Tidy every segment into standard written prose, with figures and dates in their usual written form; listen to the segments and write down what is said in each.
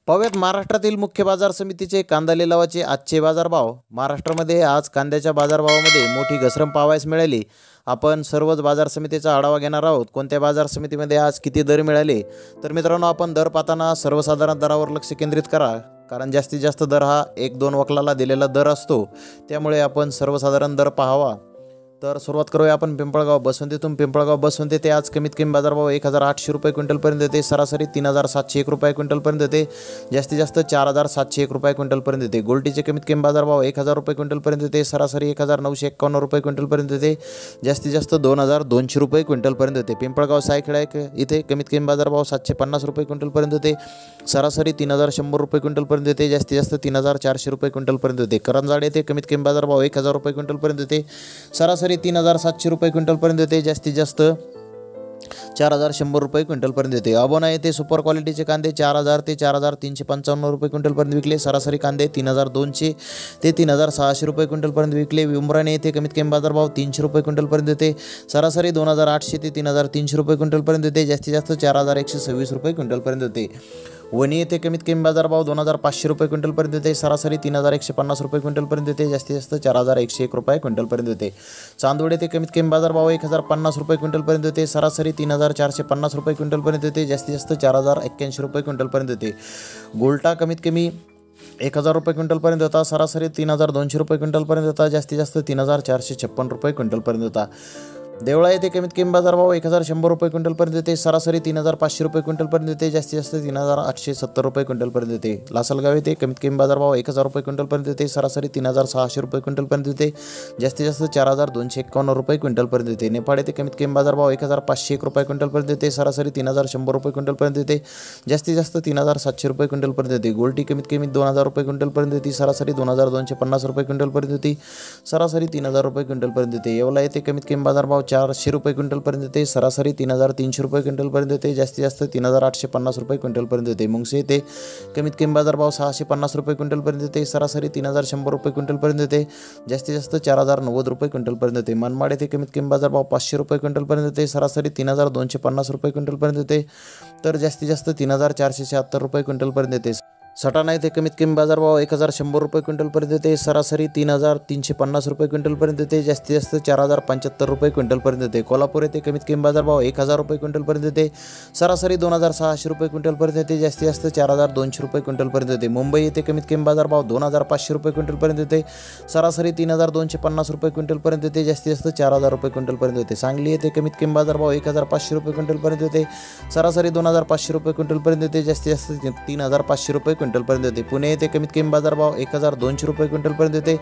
पाहूयात महाराष्ट्रातील मुख्य बाजार समितीचे कांदा लिलावाचे आजचे बाजारभाव। महाराष्ट्रामध्ये आज कांद्याच्या बाजारभावामध्ये मोठी घसरण पाहावयास मिळाली। आपण सर्वच बाजार समितीचा आढावा घेणार आहोत। कोणत्या बाजार समितीमध्ये आज किती दर मिळाले, तर मित्रांनो आपण दर पाहताना सर्वसाधारण दरावर लक्ष केंद्रित करा, कारण जास्तीत जास्त दर हा 1-2 वकलाला दिलेला दर असतो, त्यामुळे आपण सर्वसाधारण दर पाहावा। तर सुरुवात करूया आपण पिंपळगाव बसवंतीतून। पिंपळगाव बसवंती ते आज कमीत कमी बाजारभाव 1800 रुपये क्विंटलपर्यंत येते, सरासरी 3701 रुपये क्विंटलपर्यंत येते, जास्तीत जास्त 4701 रुपये क्विंटलपर्यंत येते। गोल्टीचे कमीत कमी बाजारभाव 1000 रुपये क्विंटलपर्यंत येते, सरासरी 1951 रुपये क्विंटलपर्यंत येते, जास्तीत जास्त 2200 रुपये क्विंटलपर्यंत येते। पिंपळगाव सायखेडा इथे कमीत कमी बाजारभाव 750 रुपये क्विंटलपर्यंत येते, सरासरी 3100 रुपये क्विंटलपर्यंत येते, जास्तीत जास्त 3400 रुपये क्विंटलपर्यंत येते। करंजाड येथे कमीत कमी बाजारभाव 1000 रुपये क्विंटलपर्यंत येते, सरासरी 3700 रुपये क्विंटलपर्यंत येते, जास्तीत जास्त 4100 रुपये क्विंटलपर्यंत येते। अबोना येथे सुपर क्वालिटीचे कांदे 4000 ते 4355 रुपये क्विंटलपर्यंत विकले, सरासरी कांदे 3200 ते 3600 रुपये क्विंटलपर्यंत विकले। विमराणे येथे कमीत कमी बाजारभाव 300 रुपये क्विंटलपर्यंत येते, सरासरी 2800 ते 3300 रुपये क्विंटलपर्यंत येते, जास्तीत जास्त 4126 रुपये क्विंटलपर्यंत येते। वणी येथे कमीत कमी बाजारभाव 2500 रुपये क्विंटलपर्यंत येते, सरासरी 3150 रुपये क्विंटलपर्यंत येते, जास्तीत जास्त 4101 रुपये क्विंटलपर्यंत येते। चांदोड येथे कमीत कमी बाजारभाव 1050 रुपये क्विंटलपर्यंत येते, सरासरी 3450 रुपये क्विंटलपर्यंत येते, जास्तीत जास्त 4081 रुपये क्विंटलपर्यंत येते। गोल्टा कमीत कमी 1000 रुपये क्विंटलपर्यंत होता, सरासरी 3200 रुपये क्विंटलपर्यंत होता, जास्तीत जास्त 3456 रुपये क्विंटलपर्यंत होता। देवळा येथे कमीत कमी बाजारभाव 1100 रुपये क्विंटलपर्यंत येते, सरासरी 3500 रुपये क्विंटलपर्यंत येते, जास्तीत जास्त 3870 रुपये क्विंटलपर्यंत येते। लासलगाव येथे कमीत कमी बाजारभाव 1000 रुपये क्विंटलपर्यंत येते, सरासरी 3600 रुपये क्विंटलपर्यंत येते, जास्तीत जास्त 4251 रुपये क्विंटलपर्यंत येते। नेपाळ येथे कमीत कमी बाजारभाव 1501 रुपये क्विंटलपर्यंत येते, सरासरी 3100 रुपये क्विंटलपर्यंत येते, जास्तीत जास्त 3700 रुपये क्विंटलपर्यंत येते। गोल्टी कमीत कमी 2000 रुपये क्विंटलपर्यंत येते, सरासरी 2250 रुपये क्विंटलपर्यंत येते, सरासरी 3000 रुपये क्विंटलपर्यंत येते। येवला येथे कमीत कमी बाजारभाव 400 रुपये क्विंटलपर्यंत येते, सरासरी 3300 रुपये क्विंटलपर्यंत येते, जास्तीत जास्त 3850 रुपये क्विंटलपर्यंत येते। मुंगसे येथे कमीत कमी बाजारभाव 650 रुपये क्विंटलपर्यंत येते, सरासरी 3100 रुपये क्विंटलपर्यंत येते, जास्तीत जास्त 4090 रुपये क्विंटलपर्यंत येते। मनमाड येथे कमीत कमी बाजारभाव 500 रुपये क्विंटलपर्यंत येते, सरासरी 3250 रुपये क्विंटलपर्यंत येते, तर जास्तीत जास्त 3476 रुपये क्विंटलपर्यंत येते। सटाणा येथे कमीत कमी बाजारभाव 1100 रुपये क्विंटलपर्यंत येते, सरासरी 3350 रुपये क्विंटलपर्यंत येते, जास्तीत जास्त 4075 रुपये क्विंटलपर्यंत येते। कोल्हापूर येथे कमीत कमी बाजारभाव 1000 रुपये क्विंटलपर्यंत येते, सरासरी 2600 रुपये क्विंटलपर्यंत येते, जास्तीत जास्त 4200 रुपये क्विंटलपर्यंत येते। मुंबई येथे कमीत कमी बाजारभाव 2500 रुपये क्विंटलपर्यंत येते, सरासरी 3250 रुपये क्विंटलपर्यंत येते, जास्तीत जास्त 4000 रुपये क्विंटलपर्यंत येते। सांगली येथे कमीत कमी बाजारभाव 1500 रुपये क्विंटलपर्यंत येते, सरासरी 2500 रुपये क्विंटलपर्यंत येते, जास्तीत जास्त 3500 रुपये क्विंटलपर्यंत येते। पुणे येथे कमीत कमी बाजारभाव 1200 रुपये क्विंटलपर्यंत येते,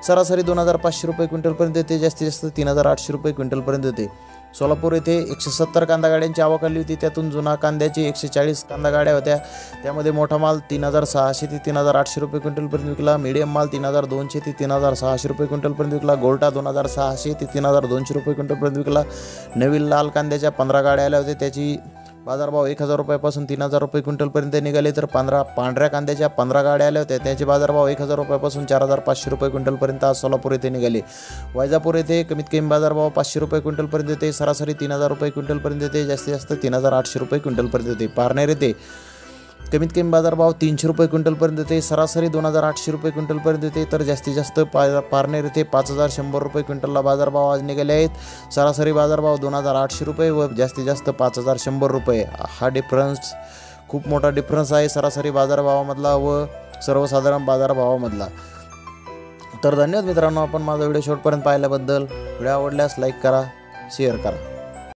सरासरी 2500 रुपये क्विंटलपर्यंत येते, जास्तीत जास्त 3800 रुपये क्विंटलपर्यंत येते। सोलापूर येथे 170 कांदा गाड्यांची आवक आली होती, त्यातून जुना कांद्याची 140 कांदा गाड्या होत्या, त्यामध्ये मोठा माल 3600 ते 3800 रुपये क्विंटलपर्यंत विकला, मीडियम माल 3200 ते 3600 रुपये क्विंटलपर्यंत विकला, गोल्टा 2600 ते 3200 रुपये क्विंटलपर्यंत विकला। नवीन लाल कांद्याच्या 15 गाड्या आल्या होत्या, त्याची बाजारभाव 1000 रुपयापासून 3000 रुपये क्विंटलपर्यंत निघाले, तर पांढऱ्या कांद्याच्या 15 गाड्या आल्या होत्या, त्याचे बाजारभाव 1000 रुपयापासून 4500 रुपये क्विंटलपर्यंत आज सोलापूर येथे निघाले। वैजापूर येथे कमीत कमी बाजारभाव 500 रुपये क्विंटलपर्यंत येते, सरासरी 3000 रुपये क्विंटलपर्यंत येते, जास्तीत जास्त 3800 रुपये क्विंटलपर्यंत येते। पारनेर येथे कमीत कमी बाजारभाव 300 रुपये क्विंटलपर्यंत येते, सरासरी 2800 रुपये क्विंटलपर्यंत येते, तर जास्तीत जास्त पारनेर येथे 5100 रुपये क्विंटलला बाजारभाव आज निघाले आहेत। सरासरी बाजारभाव 2800 रुपये व जास्तीत जास्त 5100 रुपये। हा डिफरन्स खूप मोठा डिफरन्स आहे सरासरी बाजारभावामधला व सर्वसाधारण बाजारभावामधला। तर धन्यवाद मित्रांनो, आपण माझा व्हिडिओ शेवटपर्यंत पाहिल्याबद्दल। व्हिडिओ आवडल्यास लाईक करा, शेअर करा।